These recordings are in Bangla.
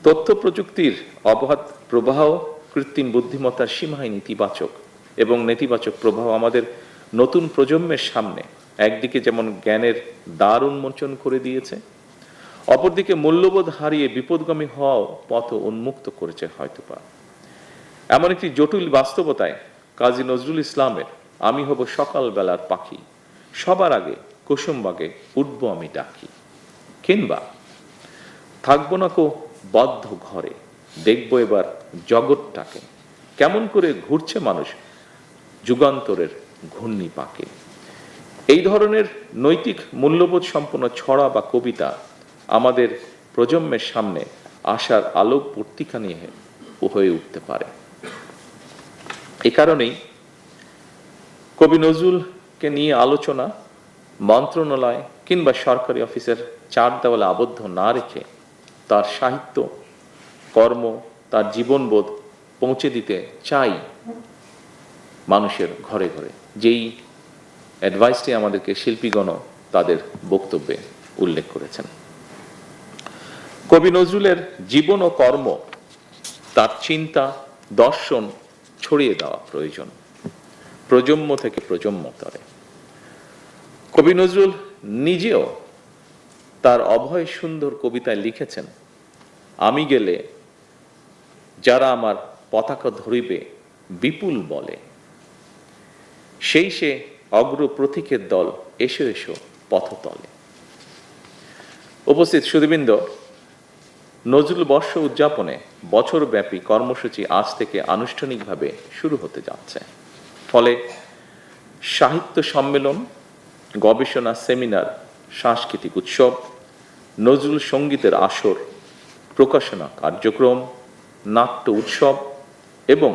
তথ্য প্রযুক্তির অবাধ প্রবাহ, কৃত্রিম বুদ্ধিমত্তার সীমাহীন ইতিবাচক এবং নেতিবাচক প্রভাব আমাদের নতুন প্রজন্মের সামনে একদিকে যেমন জ্ঞানের দ্বার উন্মোচন করে দিয়েছে, অপরদিকে মূল্যবোধ হারিয়ে বিপদগামী হওয়াও পথ উন্মুক্ত করেছে হয়তোবা। এমন একটি জটিল বাস্তবতায় কাজী নজরুল ইসলামের আমি হব সকালবেলার পাখি, সবার আগে কুসুমবাগে উঠব আমি ডাকি, কিংবা থাকবো না কো বদ্ধ ঘরে, দেখবো এবার জগৎটাকে কেমন করে ঘুরছে মানুষ যুগান্তরের ঘূর্ণি পাকে। এই ধরনের নৈতিক মূল্যবোধ সম্পন্ন ছড়া বা কবিতা আমাদের প্রজন্মের সামনে আশার আলোক পত্রিকা নিয়ে হয়ে উঠতে পারে। এ কারণেই কবি নজরুলকে নিয়ে আলোচনা মন্ত্রণালয় কিংবা সরকারি অফিসের চার দেওয়ালে আবদ্ধ না রেখে তার সাহিত্য, কর্ম, তার জীবনবোধ পৌঁছে দিতে চাই মানুষের ঘরে ঘরে, যেই অ্যাডভাইসটি আমাদেরকে শিল্পীগণ তাদের বক্তব্যে উল্লেখ করেছেন। কবি নজরুলের জীবন ও কর্ম, তার চিন্তা, দর্শন ছড়িয়ে দেওয়া প্রয়োজন প্রজন্ম থেকে প্রজন্মতরে। কবি নজরুল নিজেও তার অভয় সুন্দর কবিতায় লিখেছেন, আমি গেলে যারা আমার পতাকা ধরিবে বিপুল বলে, সেই সে অগ্র প্রতীকের দল, এসো এসো পথতলে। উপস্থিত সুধীবৃন্দ, নজরুল বর্ষ উদযাপনে বছরব্যাপী কর্মসূচি আজ থেকে আনুষ্ঠানিকভাবে শুরু হতে যাচ্ছে। ফলে সাহিত্য সম্মেলন, গবেষণা সেমিনার, সাংস্কৃতিক উৎসব, নজরুল সঙ্গীতের আসর, প্রকাশনা কার্যক্রম, নাট্য উৎসব এবং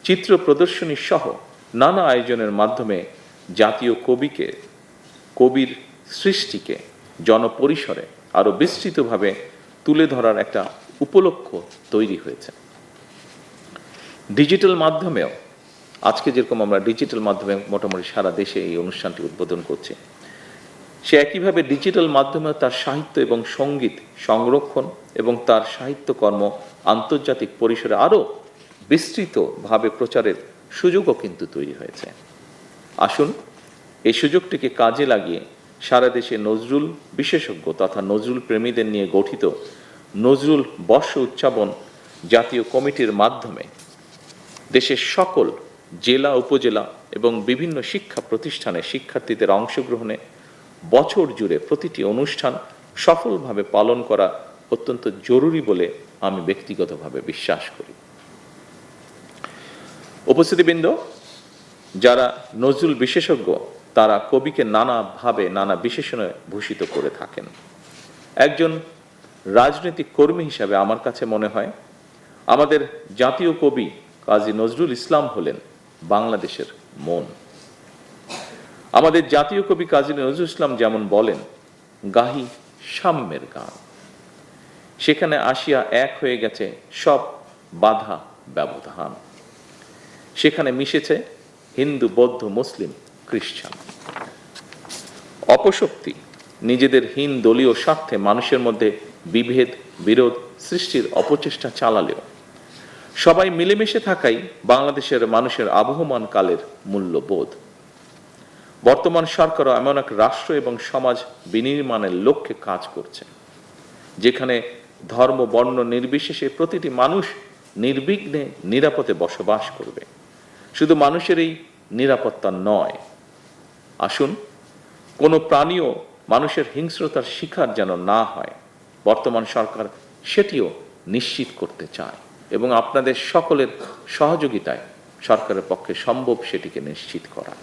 চিত্র প্রদর্শনী সহ নানা আয়োজনের মাধ্যমে জাতীয় কবির সৃষ্টিকে জনপরিসরে আরো বিস্তৃতভাবে তুলে ধরার একটা উপলক্ষ তৈরি হয়েছে। ডিজিটাল মাধ্যমেও আজকে যেরকম আমরা ডিজিটাল মাধ্যমে মোটামুটি সারা দেশে এই অনুষ্ঠানটি উদ্বোধন করছি, সে একইভাবে ডিজিটাল মাধ্যমে তার সাহিত্য এবং সঙ্গীত সংরক্ষণ এবং তার সাহিত্যকর্ম আন্তর্জাতিক পরিসরে আরো বিস্তৃতভাবে প্রচারের সুযোগও কিন্তু তৈরি হয়েছে। আসুন এই সুযোগটিকে কাজে লাগিয়ে সারা দেশে নজরুল বিশেষজ্ঞ তথা নজরুল প্রেমীদের নিয়ে গঠিত নজরুল বর্ষ উদযাপন জাতীয় কমিটির মাধ্যমে দেশের সকল জেলা, উপজেলা এবং বিভিন্ন শিক্ষা প্রতিষ্ঠানে শিক্ষার্থীদের অংশগ্রহণে বছর জুড়ে প্রতিটি অনুষ্ঠান সফলভাবে পালন করা অত্যন্ত জরুরি বলে আমি ব্যক্তিগতভাবে বিশ্বাস করি। উপস্থিতিবৃন্দ, যারা নজরুল বিশেষজ্ঞ তারা কবিকে নানাভাবে নানা বিশেষণে ভূষিত করে থাকেন। একজন রাজনৈতিক কর্মী হিসাবে আমার কাছে মনে হয় আমাদের জাতীয় কবি কাজী নজরুল ইসলাম হলেন বাংলাদেশের মন। আমাদের জাতীয় কবি কাজী নজরুল ইসলাম যেমন বলেন, গাহি সাম্যের গান, সেখানে আসিয়া এক হয়ে গেছে সব বাধা ব্যবধান, সেখানে মিশেছে হিন্দু, বৌদ্ধ, মুসলিম, খ্রিস্টান। অপশক্তি নিজেদের হীন দলীয় স্বার্থে মানুষের মধ্যে বিভেদ, বিরোধ সৃষ্টির অপচেষ্টা চালালেও সবাই মিলেমিশে থাকাই বাংলাদেশের মানুষের আবহমান কালের মূল্যবোধ। বর্তমান সরকারও এমন এক রাষ্ট্র এবং সমাজ বিনির্মাণের লক্ষ্যে কাজ করছে, যেখানে ধর্ম, বর্ণ নির্বিশেষে প্রতিটি মানুষ নির্বিঘ্নে নিরাপদে বসবাস করবে। শুধু মানুষের এই নিরাপত্তা নয়, আসুন কোনো প্রাণীও মানুষের হিংস্রতার শিকার যেন না হয়, বর্তমান সরকার সেটিও নিশ্চিত করতে চায় এবং আপনাদের সকলের সহযোগিতায় সরকারের পক্ষে সম্ভব সেটিকে নিশ্চিত করা।